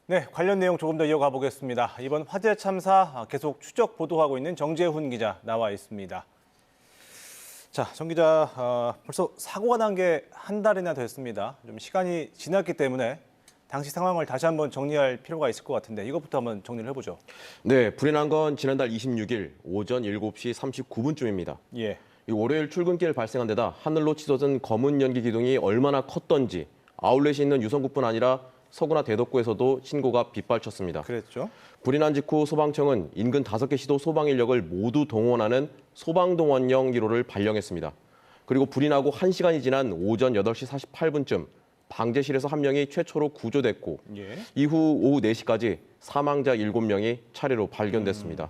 네, 관련 내용 조금 더 이어가 보겠습니다. 이번 화재 참사 계속 추적 보도하고 있는 정재훈 기자 나와 있습니다. 자, 정 기자, 벌써 사고가 난 게 한 달이나 됐습니다. 좀 시간이 지났기 때문에 당시 상황을 다시 한번 정리할 필요가 있을 것 같은데 이것부터 한번 정리를 해보죠. 네, 불이 난 건 지난달 26일 오전 7시 39분쯤입니다. 예. 이 월요일 출근길 발생한 데다 하늘로 치솟은 검은 연기 기둥이 얼마나 컸던지 아울렛이 있는 유성구뿐 아니라 서구나 대덕구에서도 신고가 빗발쳤습니다. 그랬죠. 불이 난 직후 소방청은 인근 5개 시도 소방 인력을 모두 동원하는 소방동원령 기로를 발령했습니다. 그리고 불이 나고 1시간이 지난 오전 8시 48분쯤 방제실에서 한 명이 최초로 구조됐고 예. 이후 오후 4시까지 사망자 7명이 차례로 발견됐습니다.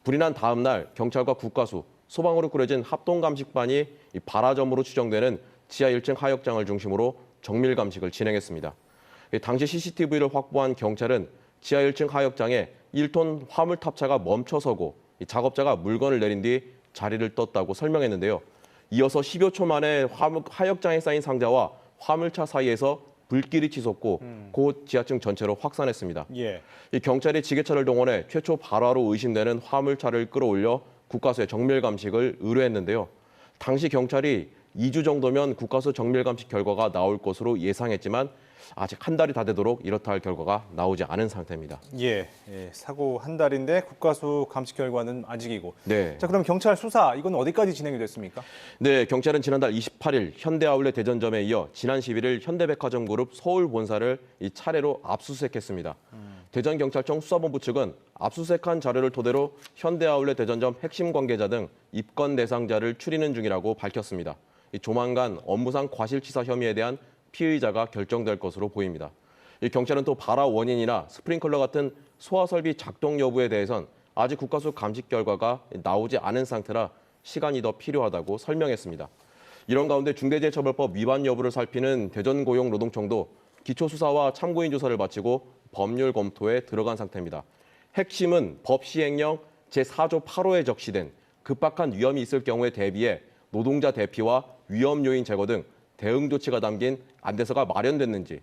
불이 난 다음 날 경찰과 국가수, 소방으로 꾸려진 합동감식반이 발화점으로 추정되는 지하 1층 하역장을 중심으로 정밀 감식을 진행했습니다. 당시 CCTV를 확보한 경찰은 지하 1층 하역장에 1톤 화물탑차가 멈춰서고 작업자가 물건을 내린 뒤 자리를 떴다고 설명했는데요. 이어서 10여 초 만에 하역장에 쌓인 상자와 화물차 사이에서 불길이 치솟고 곧 지하층 전체로 확산했습니다. 예. 이 경찰이 지게차를 동원해 최초 발화로 의심되는 화물차를 끌어올려 국가수에 정밀 감식을 의뢰했는데요. 당시 경찰이 2주 정도면 국가수 정밀 감식 결과가 나올 것으로 예상했지만 아직 한 달이 다 되도록 이렇다 할 결과가 나오지 않은 상태입니다. 예. 사고 한 달인데 국가수 감식 결과는 아직이고. 네. 자, 그럼 경찰 수사 이건 어디까지 진행이 됐습니까? 네, 경찰은 지난달 28일 현대아울렛 대전점에 이어 지난 11일 현대백화점 그룹 서울 본사를 이 차례로 압수수색했습니다. 대전경찰청 수사본부 측은 압수수색한 자료를 토대로 현대아울렛 대전점 핵심 관계자 등 입건 대상자를 추리는 중이라고 밝혔습니다. 조만간 업무상 과실치사 혐의에 대한 피의자가 결정될 것으로 보입니다. 경찰은 또 발화 원인이나 스프링클러 같은 소화설비 작동 여부에 대해선 아직 국가수 감식 결과가 나오지 않은 상태라 시간이 더 필요하다고 설명했습니다. 이런 가운데 중대재해처벌법 위반 여부를 살피는 대전고용노동청도 기초수사와 참고인 조사를 마치고 법률 검토에 들어간 상태입니다. 핵심은 법 시행령 제4조 8호에 적시된 급박한 위험이 있을 경우에 대비해 노동자 대피와 위험 요인 제거 등 대응 조치가 담긴 안내서가 마련됐는지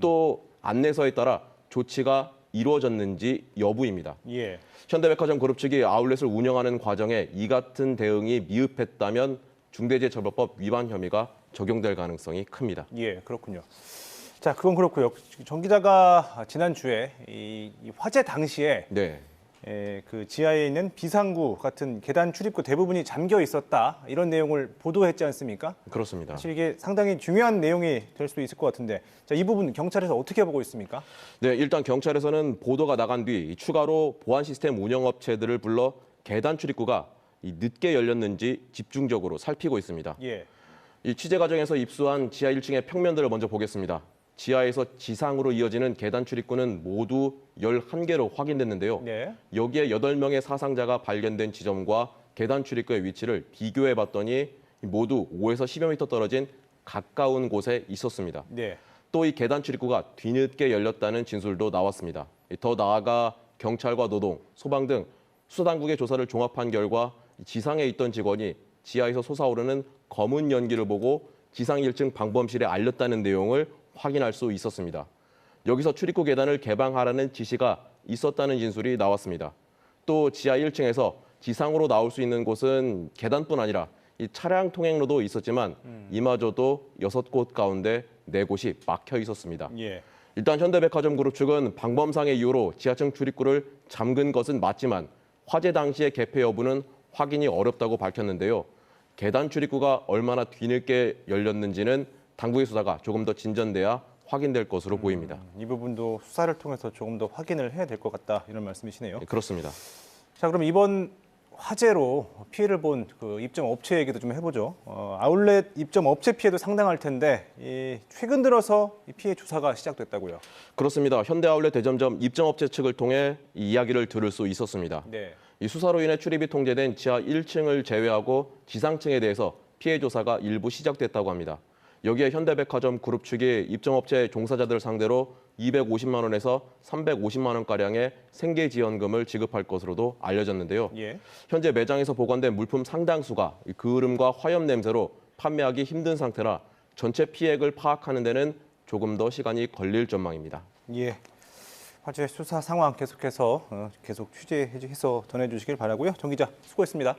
또 안내서에 따라 조치가 이루어졌는지 여부입니다. 예. 현대백화점 그룹 측이 아울렛을 운영하는 과정에 이 같은 대응이 미흡했다면 중대재해처벌법 위반 혐의가 적용될 가능성이 큽니다. 예, 그렇군요. 자, 그건 그렇고요. 정 기자가 지난주에 이 화재 당시에 네. 그 지하에 있는 비상구 같은 계단 출입구 대부분이 잠겨 있었다. 이런 내용을 보도했지 않습니까? 그렇습니다. 사실 이게 상당히 중요한 내용이 될 수도 있을 것 같은데 자, 이 부분 경찰에서 어떻게 보고 있습니까? 네, 일단 경찰에서는 보도가 나간 뒤 추가로 보안 시스템 운영업체들을 불러 계단 출입구가 늦게 열렸는지 집중적으로 살피고 있습니다. 예. 이 취재 과정에서 입수한 지하 1층의 평면들을 먼저 보겠습니다. 지하에서 지상으로 이어지는 계단 출입구는 모두 11개로 확인됐는데요. 네. 여기에 8명의 사상자가 발견된 지점과 계단 출입구의 위치를 비교해 봤더니 모두 5에서 10여 미터 떨어진 가까운 곳에 있었습니다. 네. 또 이 계단 출입구가 뒤늦게 열렸다는 진술도 나왔습니다. 더 나아가 경찰과 노동, 소방 등 수사당국의 조사를 종합한 결과 지상에 있던 직원이 지하에서 솟아오르는 검은 연기를 보고 지상 1층 방범실에 알렸다는 내용을 확인할 수 있었습니다. 여기서 출입구 계단을 개방하라는 지시가 있었다는 진술이 나왔습니다. 또 지하 1층에서 지상으로 나올 수 있는 곳은 계단뿐 아니라 이 차량 통행로도 있었지만 이마저도 6곳 가운데 4곳이 막혀 있었습니다. 예. 일단 현대백화점 그룹 측은 방범상의 이유로 지하층 출입구를 잠근 것은 맞지만 화재 당시의 개폐 여부는 확인이 어렵다고 밝혔는데요. 계단 출입구가 얼마나 뒤늦게 열렸는지는 당국의 수사가 조금 더 진전돼야 확인될 것으로 보입니다. 이 부분도 수사를 통해서 조금 더 확인을 해야 될 것 같다 이런 말씀이시네요. 네, 그렇습니다. 자, 그럼 이번 화재로 피해를 본 그 입점 업체 얘기도 좀 해보죠. 아울렛 입점 업체 피해도 상당할 텐데 최근 들어서 이 피해 조사가 시작됐다고요. 그렇습니다. 현대아울렛 대전점 입점업체 측을 통해 이 이야기를 들을 수 있었습니다. 네. 이 수사로 인해 출입이 통제된 지하 1층을 제외하고 지상층에 대해서 피해 조사가 일부 시작됐다고 합니다. 여기에 현대백화점 그룹 측이 입점업체 종사자들 상대로 250만 원에서 350만 원가량의 생계지원금을 지급할 것으로도 알려졌는데요. 예. 현재 매장에서 보관된 물품 상당수가 그을음과 화염 냄새로 판매하기 힘든 상태라 전체 피해액을 파악하는 데는 조금 더 시간이 걸릴 전망입니다. 예. 화재 수사 상황 계속해서 계속 취재해서 전해주시길 바라고요. 정 기자 수고했습니다.